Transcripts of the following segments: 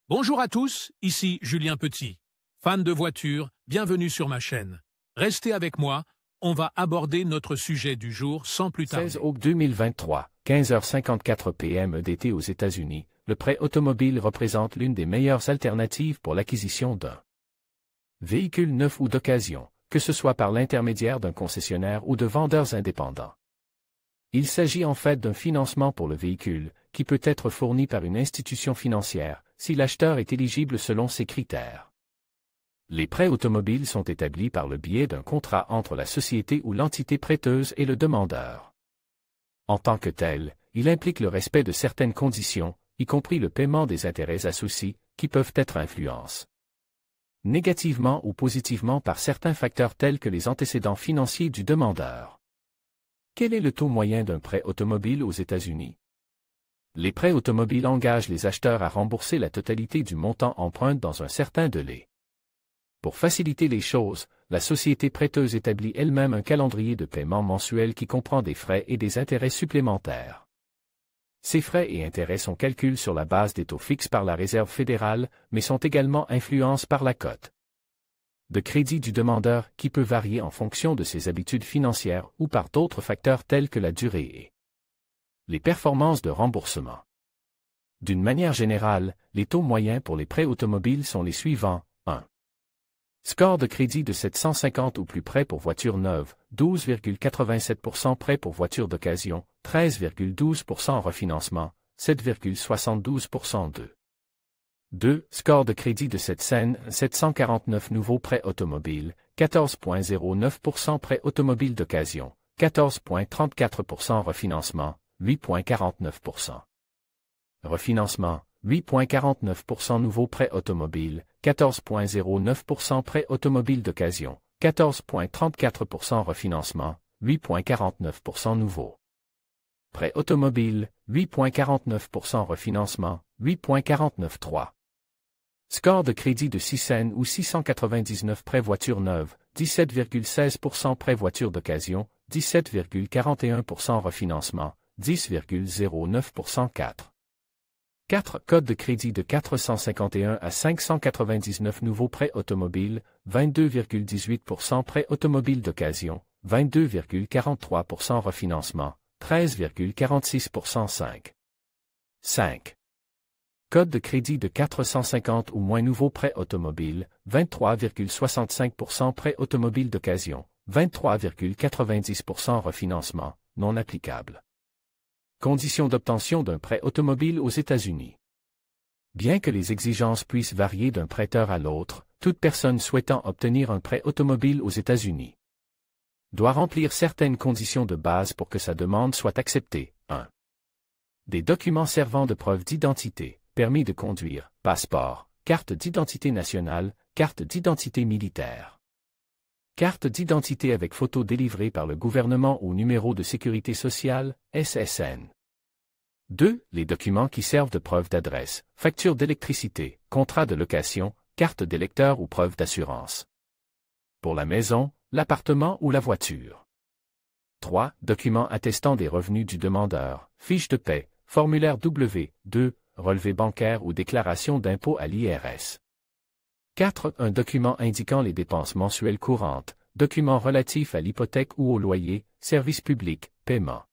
Bonjour à tous, ici Julien Petit. Fan de voitures, bienvenue sur ma chaîne. Restez avec moi, on va aborder notre sujet du jour sans plus tarder. 16 août 2023, 15h54 p.m. EDT aux États-Unis, le prêt automobile représente l'une des meilleures alternatives pour l'acquisition d'un véhicule neuf ou d'occasion, que ce soit par l'intermédiaire d'un concessionnaire ou de vendeurs indépendants. Il s'agit en fait d'un financement pour le véhicule, qui peut être fourni par une institution financière, si l'acheteur est éligible selon ses critères. Les prêts automobiles sont établis par le biais d'un contrat entre la société ou l'entité prêteuse et le demandeur. En tant que tel, il implique le respect de certaines conditions, y compris le paiement des intérêts associés, qui peuvent être influencés négativement ou positivement par certains facteurs tels que les antécédents financiers du demandeur. Quel est le taux moyen d'un prêt automobile aux États-Unis? Les prêts automobiles engagent les acheteurs à rembourser la totalité du montant emprunté dans un certain délai. Pour faciliter les choses, la société prêteuse établit elle-même un calendrier de paiement mensuel qui comprend des frais et des intérêts supplémentaires. Ces frais et intérêts sont calculés sur la base des taux fixes par la Réserve fédérale, mais sont également influencés par la cote de crédit du demandeur qui peut varier en fonction de ses habitudes financières ou par d'autres facteurs tels que la durée et les performances de remboursement. D'une manière générale, les taux moyens pour les prêts automobiles sont les suivants. 1. Score de crédit de 750 ou plus prêt pour voiture neuve, 12,87% prêt pour voiture d'occasion, 13,12% refinancement, 7,72% 2. Score de crédit de 749 nouveaux prêts automobiles, 14,09% prêt automobile d'occasion, 14,34% refinancement, 8,49%. Refinancement, 8,49% nouveaux prêts automobiles, 14,09% prêt automobile d'occasion, 14,34% refinancement, 8,49% nouveau. Prêt automobile, 8,49% refinancement, 8,49,3. Score de crédit de 600 ou 699 prêt voiture neuve, 17,16% prêt voiture d'occasion, 17,41% refinancement, 10,09% 4. Code de crédit de 451 à 599 nouveaux prêts automobiles, 22,18% prêt automobile d'occasion, 22,43% refinancement, 13,46% 5. Code de crédit de 450 ou moins nouveaux prêts automobiles, 23,65% prêt automobile d'occasion, 23,90% refinancement, non applicable. Conditions d'obtention d'un prêt automobile aux États-Unis. Bien que les exigences puissent varier d'un prêteur à l'autre, toute personne souhaitant obtenir un prêt automobile aux États-Unis doit remplir certaines conditions de base pour que sa demande soit acceptée. 1. Des documents servant de preuve d'identité, permis de conduire, passeport, carte d'identité nationale, carte d'identité militaire. Carte d'identité avec photo délivrée par le gouvernement ou numéro de sécurité sociale, SSN. 2. Les documents qui servent de preuve d'adresse, facture d'électricité, contrat de location, carte d'électeur ou preuve d'assurance. Pour la maison, l'appartement ou la voiture. 3. Documents attestant des revenus du demandeur, fiche de paie, formulaire W. 2. Relevé bancaire ou déclaration d'impôt à l'IRS. 4. Un document indiquant les dépenses mensuelles courantes, documents relatifs à l'hypothèque ou au loyer, services publics, paiement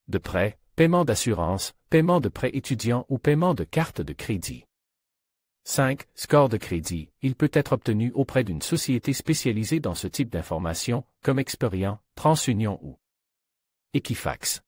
de prêt, paiement d'assurance, paiement de prêt étudiant ou paiement de carte de crédit. 5. Score de crédit. Il peut être obtenu auprès d'une société spécialisée dans ce type d'information, comme Experian, TransUnion ou Equifax.